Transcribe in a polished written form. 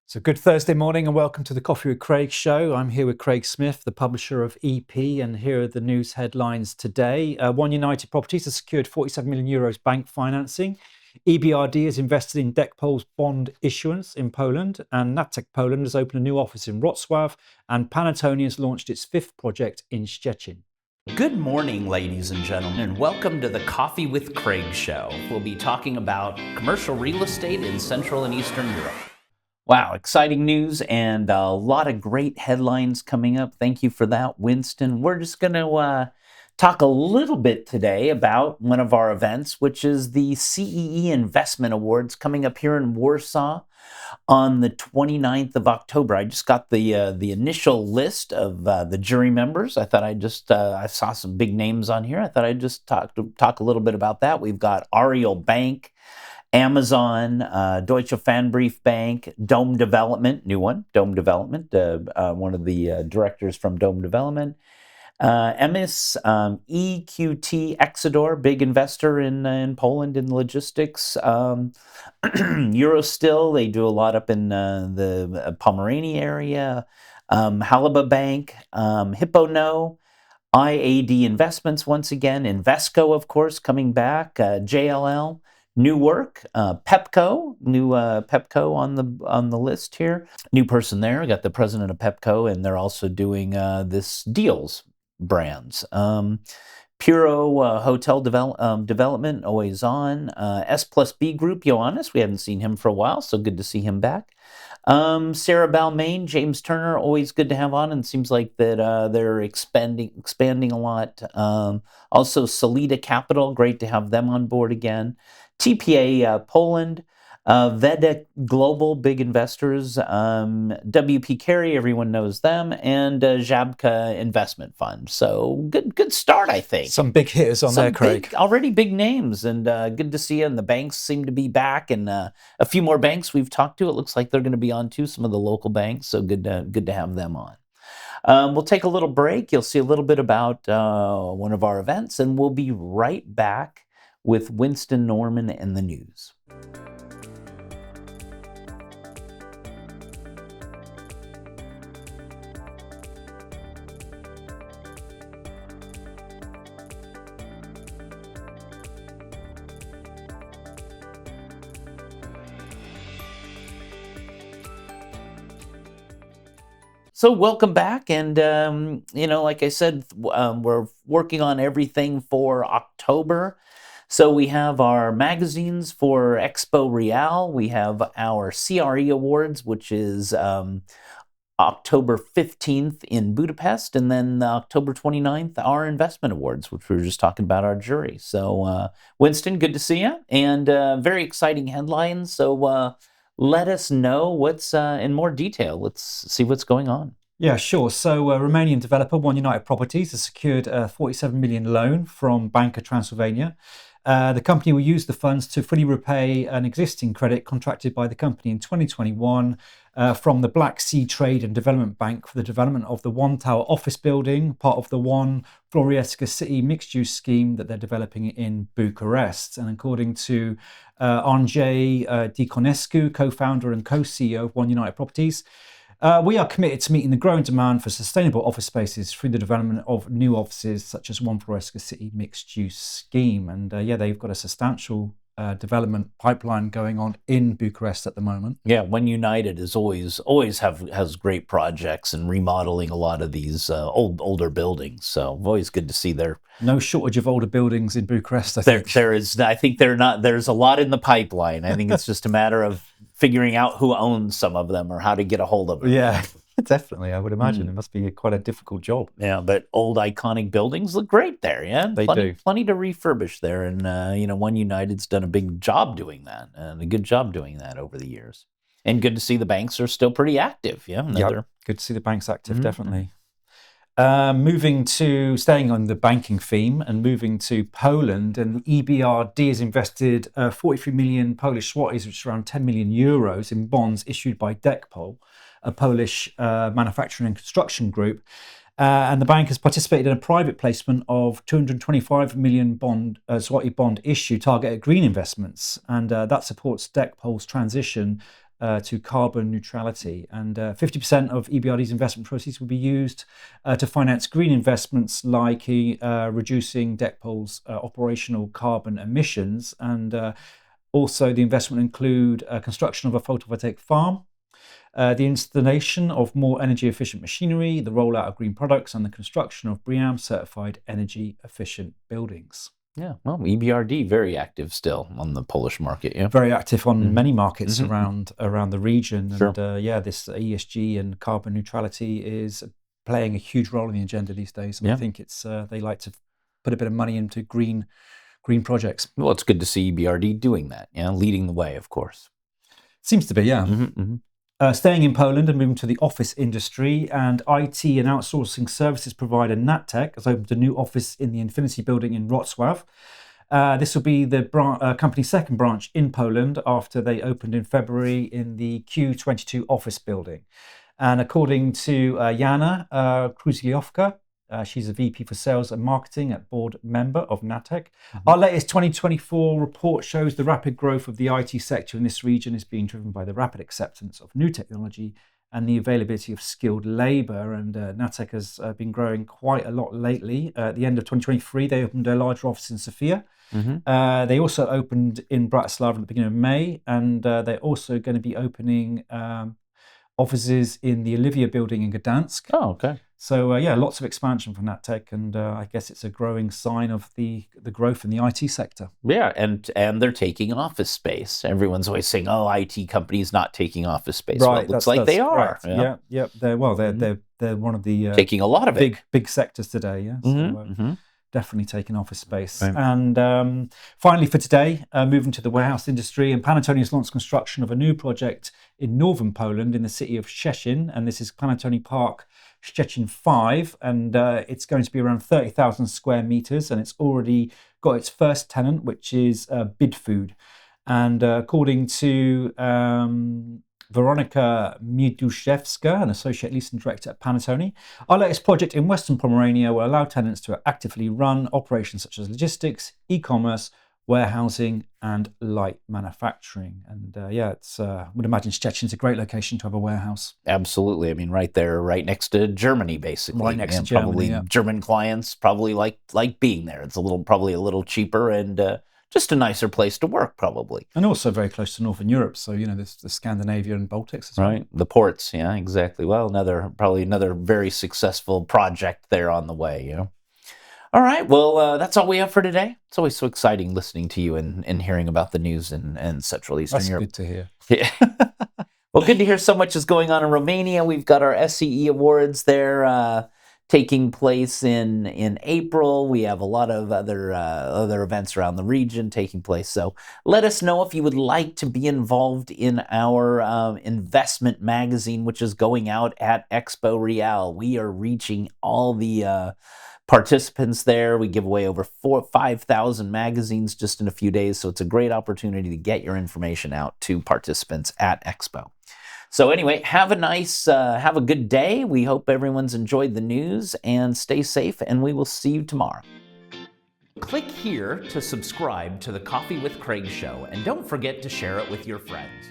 So good Thursday morning and welcome to the Coffee with Craig show. I'm here with Craig Smith, the publisher of EP, and here are the news headlines today. One United Properties has secured 47 million euros bank financing. EBRD has invested in Dekpol's bond issuance in Poland, and Natec Poland has opened a new office in Wrocław, and Panettone has launched its fifth project in Szczecin. Good morning, ladies and gentlemen, and welcome to the Coffee with Craig show. We'll be talking about commercial real estate in Central and Eastern Europe. Wow, exciting news and a lot of great headlines coming up. Thank you for that, Winston. We're just going to talk a little bit today about one of our events, which is the CEE Investment Awards coming up here in Warsaw on the 29th of October. I just got the initial list of the jury members. I thought I saw some big names on here. I thought I'd just talk a little bit about that. We've got Ariel Bank, Amazon, Deutsche Pfandbrief Bank, Dome Development, new one, Dome Development, one of the directors from Dome Development, EMIS, EQT, Exodor, big investor in Poland in logistics, Eurostil, they do a lot up in the Pomerania area, Halaba Bank, Hippono, IAD Investments once again, Invesco, of course, coming back, JLL, New Work, Pepco, new Pepco on the list here. New person there. We got the president of Pepco, and they're also doing this Deals brands. Puro Hotel Development, always on. S plus B Group, Ioannis, we haven't seen him for a while, so good to see him back. Sarah Balmain, James Turner, always good to have on, and seems like that they're expanding a lot. Also, Solida Capital, great to have them on board again. TPA Poland, Veda Global, big investors, WP Carey, everyone knows them, and Żabka Investment Fund. So good start, I think. Some big hitters on there, Craig. Already big names, and good to see you. And the banks seem to be back, and a few more banks we've talked to. It looks like they're going to be on too, some of the local banks. So good to have them on. We'll take a little break. You'll see a little bit about one of our events, and we'll be right back with Winston Norman and the news. So welcome back, and like I said, we're working on everything for October. So we have our magazines for Expo Real. We have our CRE Awards, which is October 15th in Budapest, and then October 29th, our Investment Awards, which we were just talking about our jury. So Winston, good to see you, and very exciting headlines. So let us know what's in more detail. Let's see what's going on. Yeah, sure. So Romanian developer One United Properties has secured a 47 million loan from Banca Transilvania. The company will use the funds to fully repay an existing credit contracted by the company in 2021 from the Black Sea Trade and Development Bank for the development of the One Tower office building, part of the One Floreasca City mixed-use scheme that they're developing in Bucharest. And according to Andrei Diconescu, co-founder and co-CEO of One United Properties, we are committed to meeting the growing demand for sustainable office spaces through the development of new offices such as One Floreasca City mixed-use scheme. And they've got a substantial development pipeline going on in Bucharest at the moment. Yeah, One United is always has great projects and remodeling a lot of these older buildings. So always good to see there. No shortage of older buildings in Bucharest, I think. There's a lot in the pipeline. I think it's just a matter of figuring out who owns some of them or how to get a hold of them. Yeah, definitely. I would imagine it must be quite a difficult job. Yeah, but old iconic buildings look great there. Yeah, they do. Plenty to refurbish there, and One United's done a big job doing that, and a good job doing that over the years. And good to see the banks are still pretty active. Yeah, good to see the banks active, definitely. Staying on the banking theme and moving to Poland, and EBRD has invested 43 million Polish zlotys, which is around 10 million euros, in bonds issued by Dekpol, a Polish manufacturing and construction group. And the bank has participated in a private placement of 225 million zloty bond issue targeted at green investments, and that supports Dekpol's transition to carbon neutrality. And 50% of EBRD's investment proceeds will be used to finance green investments like reducing Depol's operational carbon emissions. And also the investment will include construction of a photovoltaic farm, the installation of more energy efficient machinery, the rollout of green products, and the construction of BREEAM certified energy efficient buildings. Yeah, well, EBRD very active still on the Polish market. Yeah, very active on many markets around the region. Sure. And this ESG and carbon neutrality is playing a huge role in the agenda these days. And I think it's they like to put a bit of money into green projects. Well, it's good to see EBRD doing that. Yeah, leading the way, of course. Seems to be, yeah. Staying in Poland and moving to the office industry, and IT and outsourcing services provider Natech has opened a new office in the Infinity building in Wrocław. This will be the company's second branch in Poland after they opened in February in the Q22 office building. And according to Jana Kruzliowska, she's a VP for Sales and Marketing at board member of Natech. Our latest 2024 report shows the rapid growth of the IT sector in this region is being driven by the rapid acceptance of new technology and the availability of skilled labour. And Natech has been growing quite a lot lately. At the end of 2023, they opened a larger office in Sofia. They also opened in Bratislava at the beginning of May, and they're also going to be opening offices in the Olivia building in Gdansk. Oh, okay. So lots of expansion for Natech, and I guess it's a growing sign of the growth in the IT sector. Yeah, and they're taking office space. Everyone's always saying, "Oh, IT companies not taking office space." Right, well, it looks like they are. Correct. Yeah. They're one of the taking a lot of big sectors today. Yeah. So, definitely taking office space. Right. And finally for today, moving to the warehouse industry, and Panettone has launched construction of a new project in northern Poland in the city of Szczecin, and this is Panettone Park Szczecin 5, and it's going to be around 30,000 square meters, and it's already got its first tenant, which is Bidfood. And according to Veronika Mieduszewska, an associate leasing director at Panettone, our latest project in Western Pomerania will allow tenants to actively run operations such as logistics, e-commerce, warehousing, and light manufacturing. And it's I would imagine Szczecin's a great location to have a warehouse. Absolutely. I mean, right there, right next to Germany, basically. Right next to Germany. Probably German clients probably like being there. It's probably a little cheaper and just a nicer place to work, probably. And also very close to Northern Europe. So, there's the Scandinavia and Baltics as well. Right. The ports. Yeah, exactly. Well, probably another very successful project there on the way, All right. Well, that's all we have for today. It's always so exciting listening to you and hearing about the news in Central Eastern Europe. That's good to hear. Yeah. Well, good to hear so much is going on in Romania. We've got our CEE Awards there taking place in April. We have a lot of other events around the region taking place. So let us know if you would like to be involved in our investment magazine, which is going out at Expo Real. We are reaching all the participants there. We give away over 5,000 magazines just in a few days. So it's a great opportunity to get your information out to participants at Expo. So anyway, have a good day. We hope everyone's enjoyed the news, and stay safe, and we will see you tomorrow. Click here to subscribe to the Coffee with Craig show, and don't forget to share it with your friends.